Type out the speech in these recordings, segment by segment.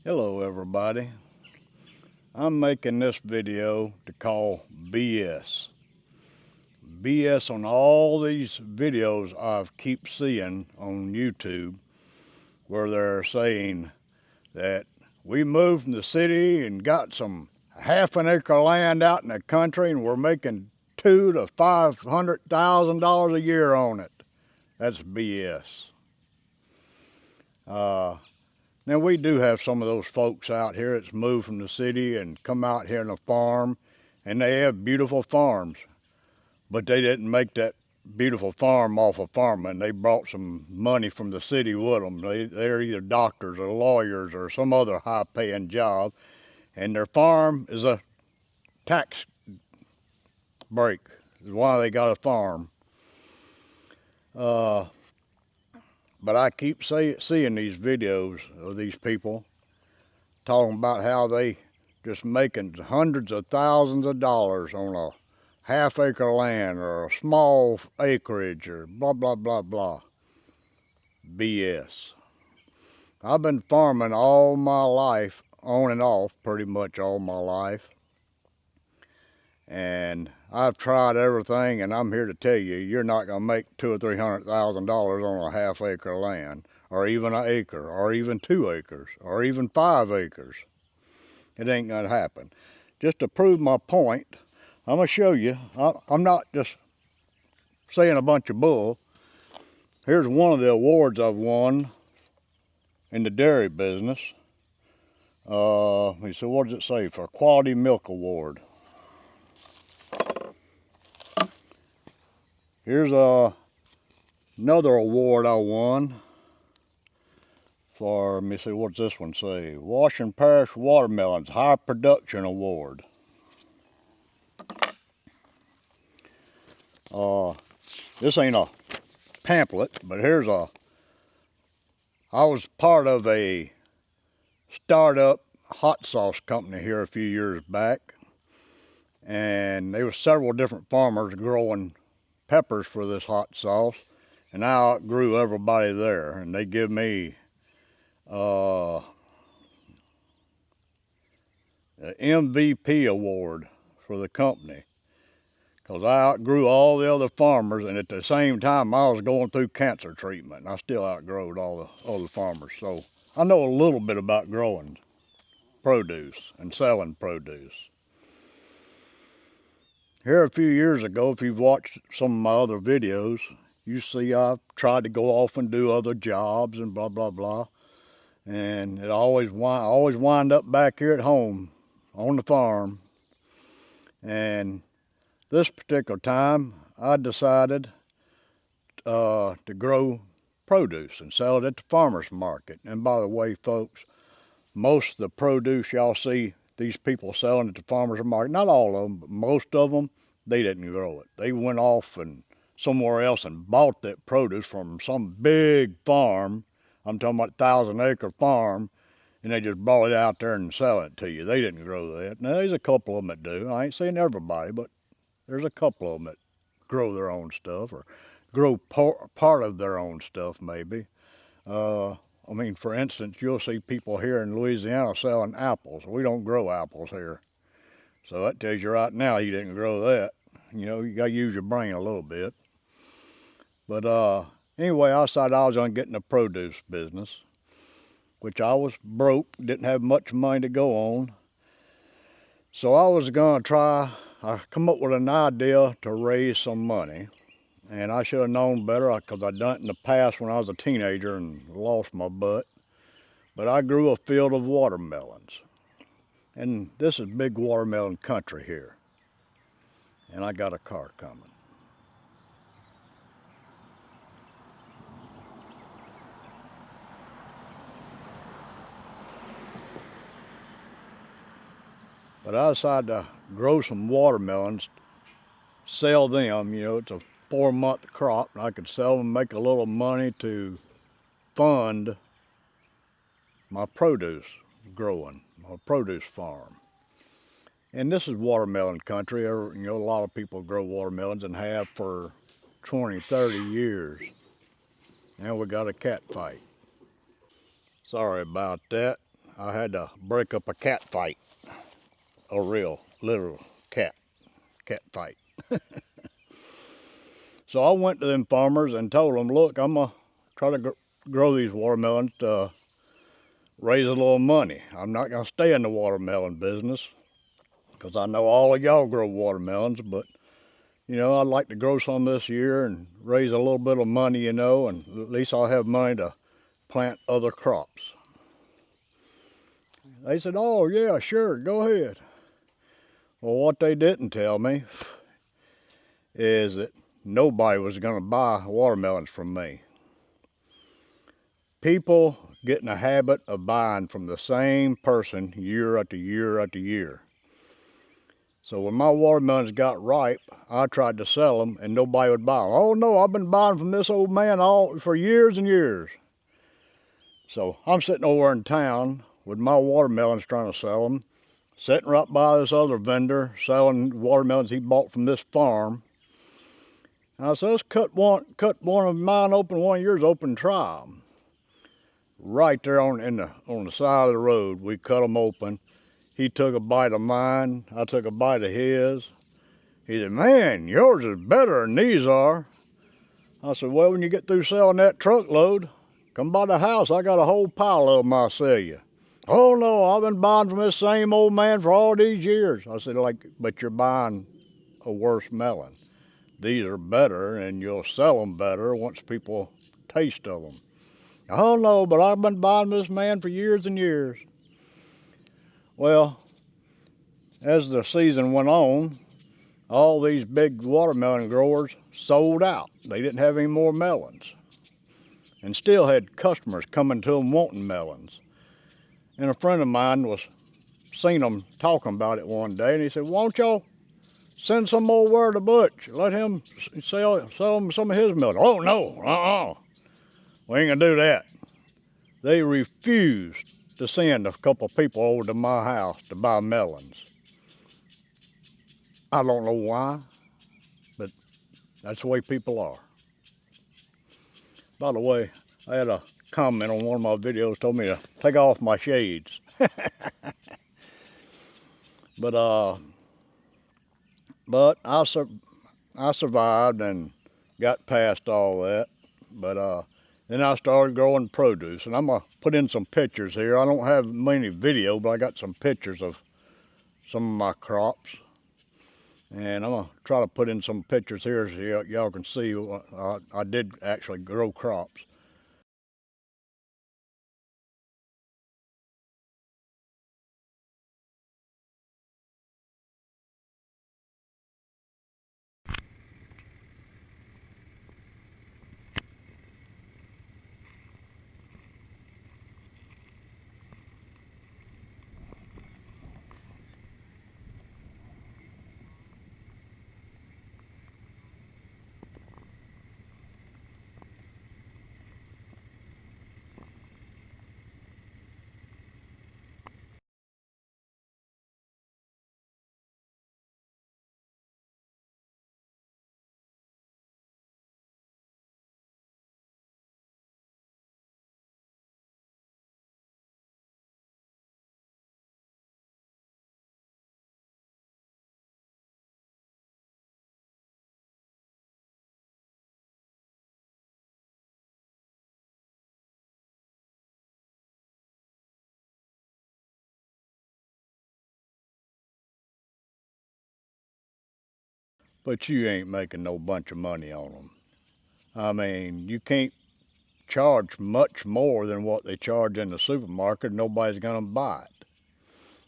Hello everybody. I'm making this video to call BS. BS on all these videos I keep seeing on YouTube where they're saying that we moved from the city and got some half an acre land out in the country and we're making $200,000 to $500,000 a year on it. That's BS. Now we do have some of those folks out here that's moved from the city and come out here on a farm, and they have beautiful farms, but they didn't make that beautiful farm off of farming. They brought some money from the city with them. They're either doctors or lawyers or some other high-paying job, and their farm is a tax break. Is why they got a farm. But I keep seeing these videos of these people talking about how they just making hundreds of thousands of dollars on a half acre land or a small acreage or blah, blah, blah, blah. BS. I've been farming all my life, on and off, pretty much all my life. And I've tried everything, and I'm here to tell you, you're not going to make $200,000 or $300,000 on a half acre land, or even an acre, or even 2 acres, or even 5 acres. It ain't going to happen. Just to prove my point, I'm going to show you. I'm not just saying a bunch of bull. Here's one of the awards I've won in the dairy business. Let me see, what does it say? For Quality Milk Award. Here's another award I won for, let me see, what's this one say? Washington Parish Watermelons High Production Award. This ain't a pamphlet, but I was part of a startup hot sauce company here a few years back, and there were several different farmers growing peppers for this hot sauce, and I outgrew everybody there, and they give me an MVP award for the company because I outgrew all the other farmers, and at the same time I was going through cancer treatment, and I still outgrowed all the other farmers. So I know a little bit about growing produce and selling produce. Here a few years ago, if you've watched some of my other videos, you see I've tried to go off and do other jobs and blah, blah, blah. And it always wind up back here at home on the farm. And this particular time, I decided to grow produce and sell it at the farmer's market. And by the way, folks, most of the produce y'all see these people selling at the farmer's market, not all of them, but most of them, they didn't grow it. They went off and somewhere else and bought that produce from some big farm. I'm talking about 1,000-acre farm, and they just brought it out there and sell it to you. They didn't grow that. Now, there's a couple of them that do. I ain't saying everybody, but there's a couple of them that grow their own stuff or grow part of their own stuff maybe. I mean, for instance, you'll see people here in Louisiana selling apples. We don't grow apples here. So that tells you right now you didn't grow that. You know, you got to use your brain a little bit. But anyway, I decided I was going to get in the produce business, which I was broke, didn't have much money to go on. So I was going to I come up with an idea to raise some money. And I should have known better because I'd done it in the past when I was a teenager and lost my butt. But I grew a field of watermelons. And this is big watermelon country here. And I got a car coming. But I decided to grow some watermelons, sell them. You know, it's a 4-month crop, and I could sell them and make a little money to fund my produce growing, my produce farm. And this is watermelon country. You know, a lot of people grow watermelons and have for 20, 30 years. Now we got a cat fight. Sorry about that. I had to break up a cat fight, a real, literal cat fight. So I went to them farmers and told them, look, I'm going to try to grow these watermelons to raise a little money. I'm not going to stay in the watermelon business because I know all of y'all grow watermelons, but you know, I'd like to grow some this year and raise a little bit of money, you know, and at least I'll have money to plant other crops. They said, oh yeah, sure, go ahead. Well, what they didn't tell me is that nobody was going to buy watermelons from me. People get in a habit of buying from the same person year after year after year. So when my watermelons got ripe, I tried to sell them and nobody would buy them. Oh no, I've been buying from this old man for years and years. So I'm sitting over in town with my watermelons trying to sell them, sitting right by this other vendor selling watermelons he bought from this farm. And I said, let's cut one of mine open, one of yours open, and try them. Right there on the side of the road, we cut them open. He took a bite of mine, I took a bite of his. He said, man, yours is better than these are. I said, well, when you get through selling that truckload, come by the house, I got a whole pile of them I'll sell you. Oh no, I've been buying from this same old man for all these years. I said, but you're buying a worse melon. These are better and you'll sell them better once people taste of them. Oh no, but I've been buying this man for years and years. Well, as the season went on, all these big watermelon growers sold out. They didn't have any more melons and still had customers coming to them wanting melons. And a friend of mine was seen them talking about it one day, and he said, won't y'all send some more word to Butch? Let him sell them some of his melons. Oh no, we ain't gonna do that. They refused to send a couple of people over to my house to buy melons. I don't know why, but that's the way people are. By the way, I had a comment on one of my videos told me to take off my shades. But I survived and got past all that. But then I started growing produce, and I'm gonna put in some pictures here. I don't have many video, but I got some pictures of some of my crops. And I'm gonna try to put in some pictures here so y'all can see I did actually grow crops. But you ain't making no bunch of money on them. I mean, you can't charge much more than what they charge in the supermarket. Nobody's gonna buy it.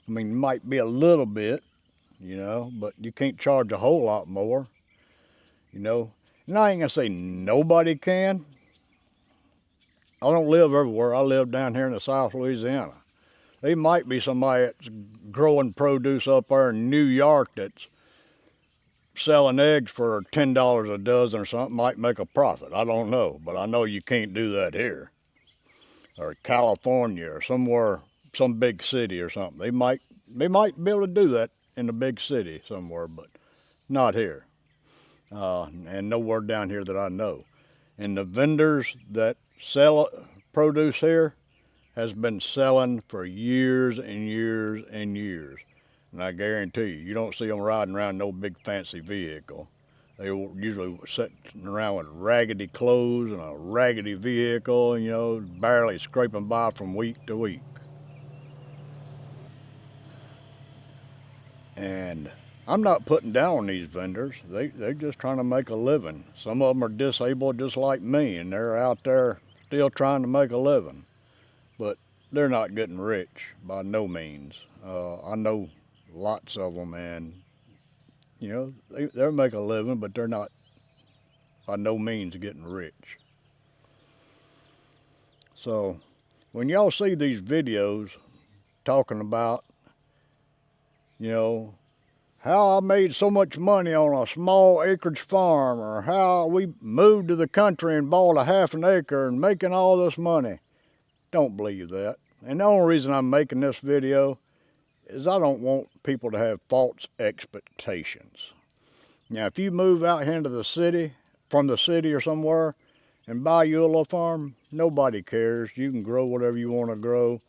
I mean, it might be a little bit, you know, but you can't charge a whole lot more, you know. And I ain't gonna say nobody can. I don't live everywhere. I live down here in the South Louisiana. There might be somebody that's growing produce up there in New York that's selling eggs for $10 a dozen or something, might make a profit. I don't know, but I know you can't do that here. Or California or somewhere, some big city or something. They might be able to do that in a big city somewhere, but not here. And nowhere down here that I know. And the vendors that sell produce here, has been selling for years and years and years. And I guarantee you don't see them riding around no big fancy vehicle. They usually sitting around with raggedy clothes and a raggedy vehicle, and, barely scraping by from week to week. And I'm not putting down on these vendors. They're just trying to make a living. Some of them are disabled just like me, and they're out there still trying to make a living. But they're not getting rich by no means. I know lots of them, and they're making a living, but they're not by no means getting rich. So when y'all see these videos talking about, you know, how I made so much money on a small acreage farm, or how we moved to the country and bought a half an acre and making all this money, don't believe that. And the only reason I'm making this video is I don't want people to have false expectations. Now, if you move out here into the city, from the city or somewhere, and buy you a little farm, nobody cares. You can grow whatever you want to grow,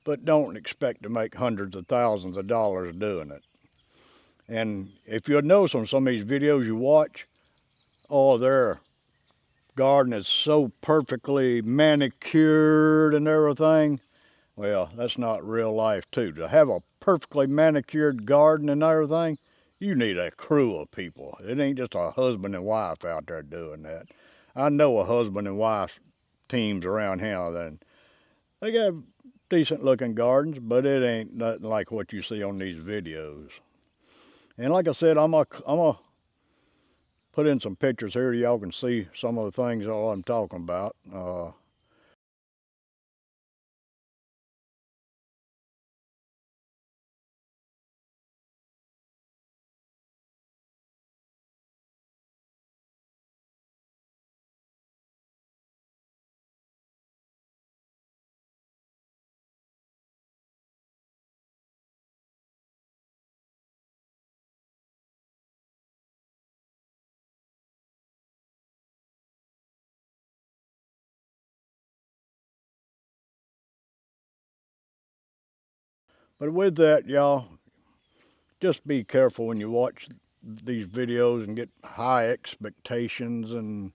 but don't expect to make hundreds of thousands of dollars doing it. And if you'll notice on some of these videos you watch, oh, their garden is so perfectly manicured and everything. Well, that's not real life too. To have a perfectly manicured garden and everything, you need a crew of people. It ain't just a husband and wife out there doing that. I know a husband and wife teams around here that they got decent looking gardens, but it ain't nothing like what you see on these videos. And like I said, I'm gonna put in some pictures here so y'all can see some of the things all I'm talking about. But with that, y'all, just be careful when you watch these videos and get high expectations and,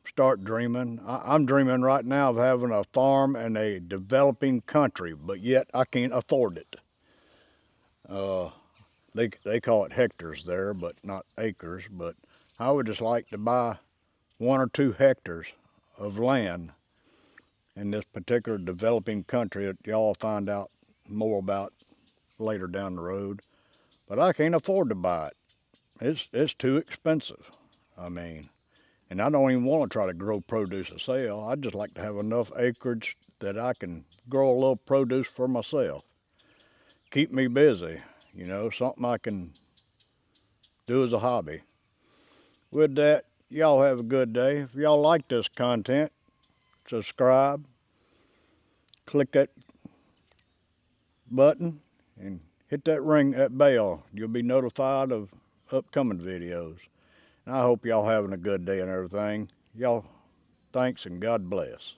start dreaming. I'm dreaming right now of having a farm in a developing country, but yet I can't afford it. Uh, they call it hectares there, but not acres. But I would just like to buy 1 or 2 hectares of land in this particular developing country that y'all find out more about later down the road. But I can't afford to buy it. It's too expensive. I mean, and I don't even want to try to grow produce to sell. I'd just like to have enough acreage that I can grow a little produce for myself. Keep me busy, something I can do as a hobby. With that, y'all have a good day. If y'all like this content, subscribe, click that button, and hit that bell. You'll be notified of upcoming videos. And I hope y'all having a good day and everything. Y'all, thanks and God bless.